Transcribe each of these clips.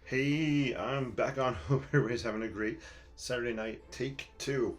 Hey, I'm back on. Hope everybody's having a great Saturday night. Take two.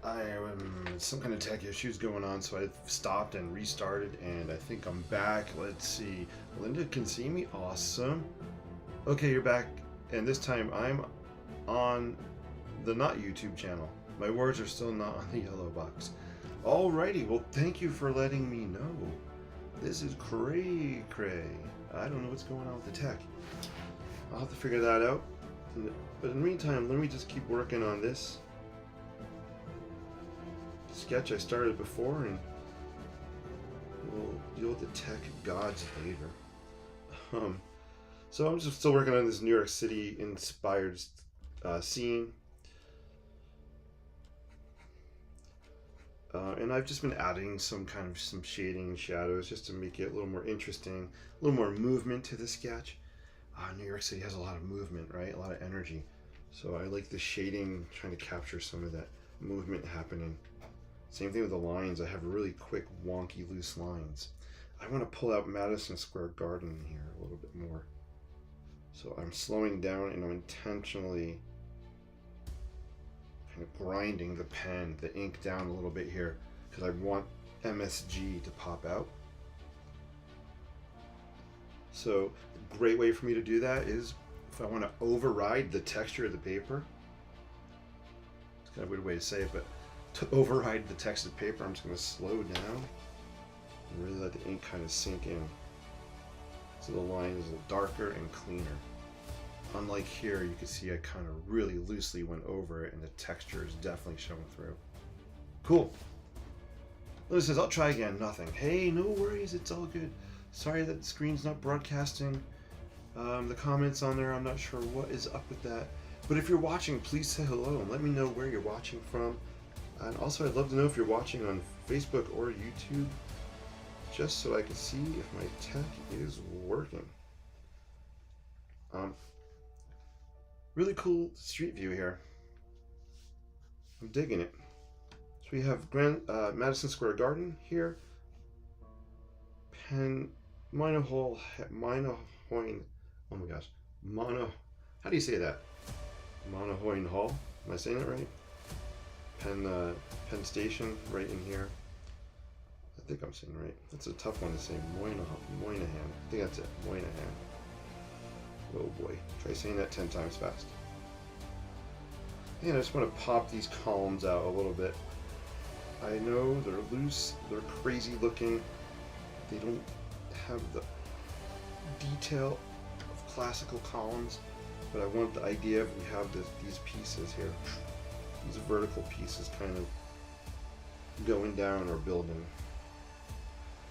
I am some kind of tech issues going on, so I've stopped and restarted, and I think I'm back. Let's see. Linda can see me. Awesome. Okay, you're back, and this time I'm on the not YouTube channel. My words are still not on the yellow box. Alrighty, well, thank you for letting me know. This is cray. I don't know what's going on with the tech. I'll have to figure that out. But in the meantime, let me just keep working on this sketch I started before, and we'll deal with the tech gods later. So I'm just still working on this New York City inspired scene. And I've just been adding some shading and shadows just to make it a little more interesting, a little more movement to the sketch. New York City has a lot of movement, right? A lot of energy. So I like the shading, trying to capture some of that movement happening. Same thing with the lines. I have really quick, wonky, loose lines. I want to pull out Madison Square Garden here a little bit more. So I'm slowing down and I'm intentionally kind of grinding the pen, the ink down a little bit here because I want MSG to pop out. So a great way for me to do that is if I want to override the texture of the paper. It's kind of a weird way to say it, but to override the text of the paper, I'm just going to slow down and really let the ink kind of sink in. So the line is a little darker and cleaner. Unlike here, you can see I kind of really loosely went over it and the texture is definitely showing through. Cool. Lily says, I'll try again. Nothing. Hey, no worries. It's all good. Sorry that the screen's not broadcasting the comments on there. I'm not sure what is up with that. But if you're watching, please say hello and let me know where you're watching from. And also, I'd love to know if you're watching on Facebook or YouTube, just so I can see if my tech is working. Really cool street view here. I'm digging it. So we have Madison Square Garden here. Monohoin. Oh my gosh. How do you say that? Monohoin Hall. Am I saying it right? Penn Station right in here. I think I'm saying it right. That's a tough one to say. Moynihan. I think that's it. Moynihan. Oh boy. Try saying that 10 times fast. And I just want to pop these columns out a little bit. I know they're loose, they're crazy looking. They don't have the detail of classical columns, but I want the idea of we have these pieces here, these vertical pieces kind of going down or building.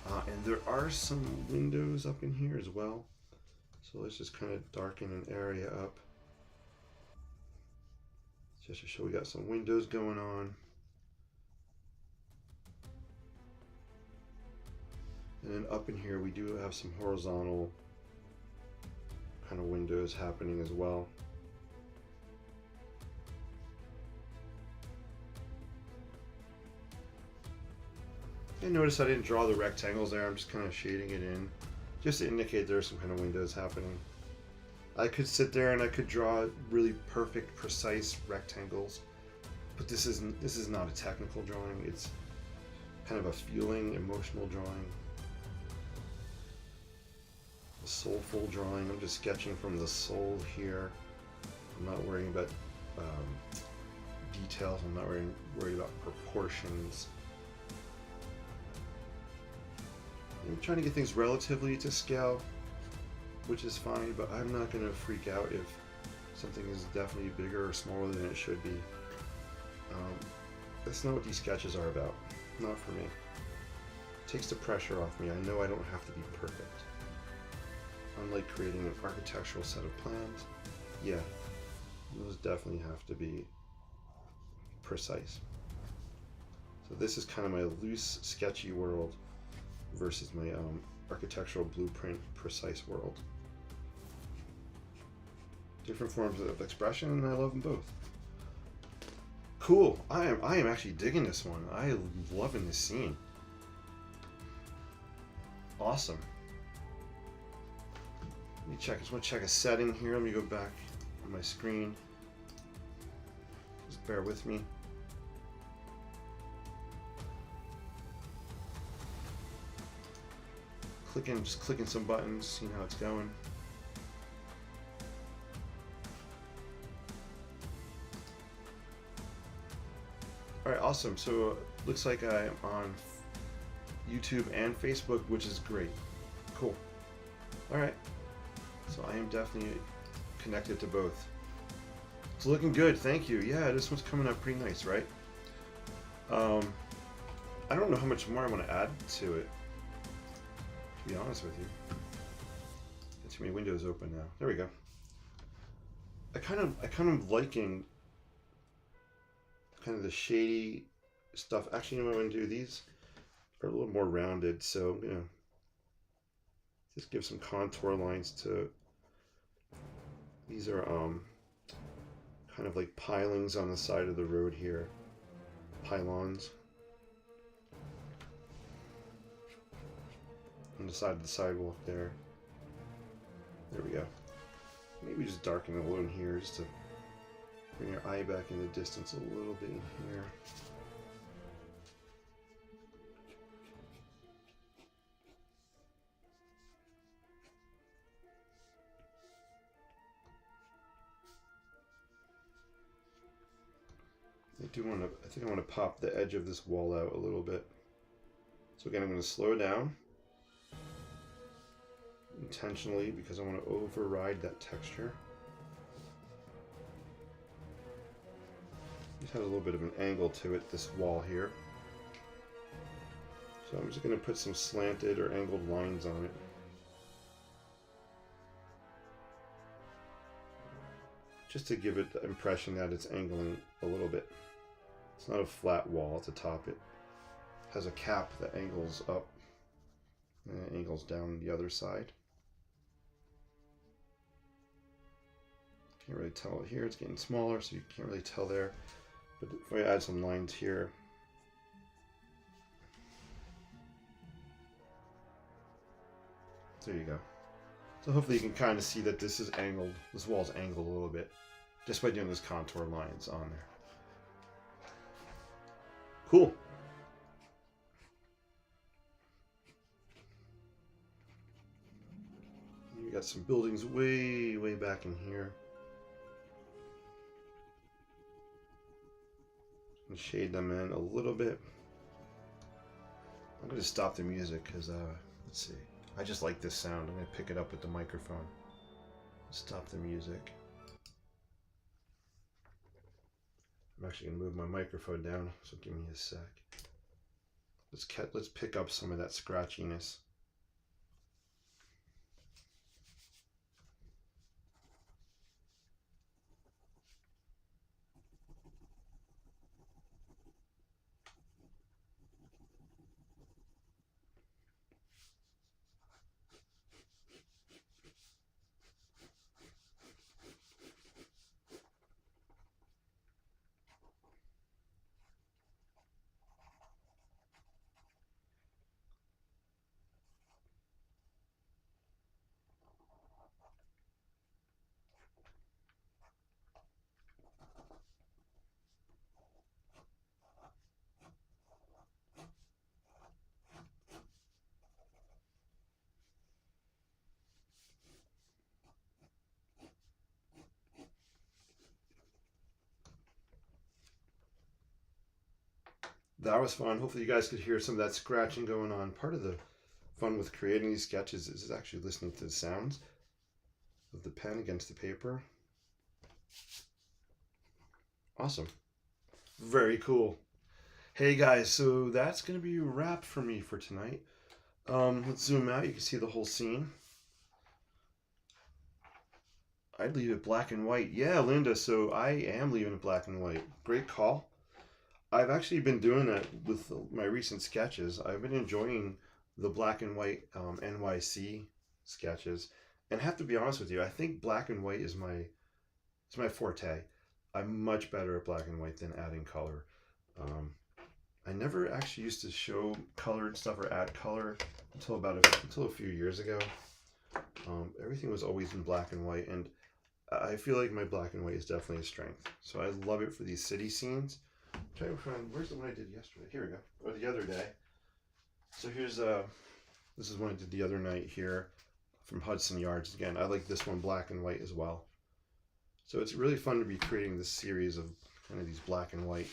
And there are some windows up in here as well. So let's just kind of darken an area up. Just to show we got some windows going on. And then up in here we do have some horizontal kind of windows happening as well. And notice I didn't draw the rectangles there, I'm just kind of shading it in, just to indicate there's some kind of windows happening. I could sit there and I could draw really perfect, precise rectangles, but this is not a technical drawing, it's kind of a feeling, emotional drawing. A soulful drawing. I'm just sketching from the soul here. I'm not worrying about details, I'm not worried about proportions. I'm trying to get things relatively to scale, which is fine, but I'm not going to freak out if something is definitely bigger or smaller than it should be. That's not what these sketches are about. Not for me. It takes the pressure off me. I know I don't have to be perfect. Unlike creating an architectural set of plans, yeah, those definitely have to be precise. So this is kind of my loose, sketchy world versus my architectural blueprint, precise world. Different forms of expression, and I love them both. Cool. I am actually digging this one. I am loving this scene. Awesome. Let me check. I just want to check a setting here. Let me go back on my screen. Just bear with me. Just clicking some buttons, seeing how it's going. All right, awesome. So looks like I'm on YouTube and Facebook, which is great. Cool. All right. So I am definitely connected to both. It's looking good. Thank you. Yeah, this one's coming up pretty nice, right? I don't know how much more I want to add to it, to be honest with you. Got too many windows open now. There we go. I kind of liking kind of the shady stuff. Actually, you know what I'm going to do? These are a little more rounded, so I'm going to just give some contour lines to. These are kind of like pilings on the side of the road here. Pylons. On the side of the sidewalk there. There we go. Maybe just darken a little in here just to bring your eye back in the distance a little bit in here. I think I want to pop the edge of this wall out a little bit. So again, I'm going to slow down intentionally because I want to override that texture. It has a little bit of an angle to it, this wall here. So I'm just going to put some slanted or angled lines on it. Just to give it the impression that it's angling a little bit. It's not a flat wall at the top. It has a cap that angles up and it angles down the other side. Can't really tell it here. It's getting smaller, so you can't really tell there. But if I add some lines here, there you go. So hopefully you can kind of see that this is angled. This wall's angled a little bit just by doing those contour lines on there. Cool. We got some buildings way back in here. And shade them in a little bit. I'm going to stop the music because, let's see. I just like this sound. I'm going to pick it up with the microphone. Stop the music. I'm actually going to move my microphone down, so give me a sec. Let's pick up some of that scratchiness. That was fun. Hopefully you guys could hear some of that scratching going on. Part of the fun with creating these sketches is actually listening to the sounds of the pen against the paper. Awesome. Very cool. Hey guys, so that's going to be a wrap for me for tonight. Let's zoom out. You can see the whole scene. I'd leave it black and white. Yeah, Linda, so I am leaving it black and white. Great call. I've actually been doing that with my recent sketches. I've been enjoying the black and white NYC sketches. And I have to be honest with you, I think black and white is my forte. I'm much better at black and white than adding color. I never actually used to show colored stuff or add color until a few years ago. Everything was always in black and white, and I feel like my black and white is definitely a strength. So I love it for these city scenes. I'm trying to find, where's the one I did yesterday? Here we go. Or the other day. So here's this is one I did the other night here from Hudson Yards. Again, I like this one black and white as well. So it's really fun to be creating this series of kind of these black and white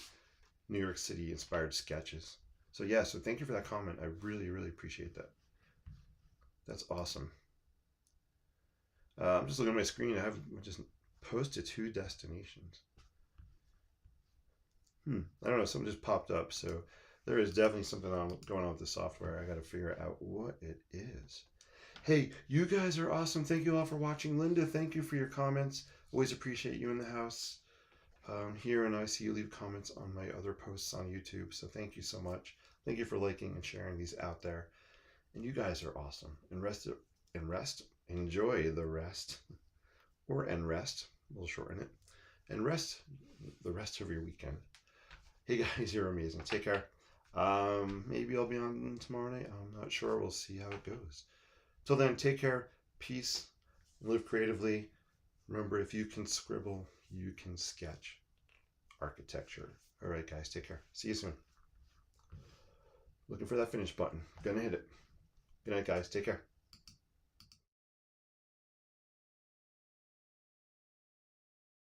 New York City inspired sketches. So yeah, so thank you for that comment. I really, really appreciate that. That's awesome. I'm just looking at my screen. I have just posted 2 destinations. I don't know. Something just popped up. So there is definitely something going on with the software. I got to figure out what it is. Hey, you guys are awesome. Thank you all for watching. Linda, thank you for your comments. Always appreciate you in the house here, and I see you leave comments on my other posts on YouTube. So thank you so much. Thank you for liking and sharing these out there. And you guys are awesome. And enjoy the rest, or rest. We'll shorten it. And rest the rest of your weekend. Hey guys, you're amazing. Take care. Maybe I'll be on tomorrow night. I'm not sure. We'll see how it goes. Till then, take care. Peace. Live creatively. Remember, if you can scribble, you can sketch architecture. All right, guys, take care. See you soon. Looking for that finish button. Gonna hit it. Good night, guys. Take care.